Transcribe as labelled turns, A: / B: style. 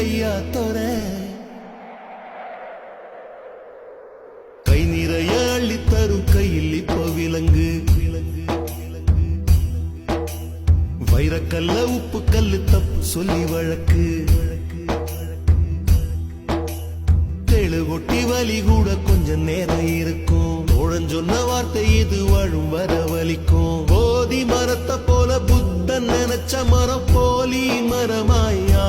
A: ஐயா தோற கை நிறைய அள்ளித்தரும் கையில் இப்ப விலங்கு வைரக்கல்ல உப்பு கல்லு தப்பு சொல்லி வழக்கு தேழு கொட்டி வலி கூட கொஞ்சம் நேரம் இருக்கும் தோழன் சொன்ன வார்த்தை இது வாழும் வர வலிக்கும் போதி மரத்தை போல புத்தன் நினைச்ச மரம் போலி மரமாயா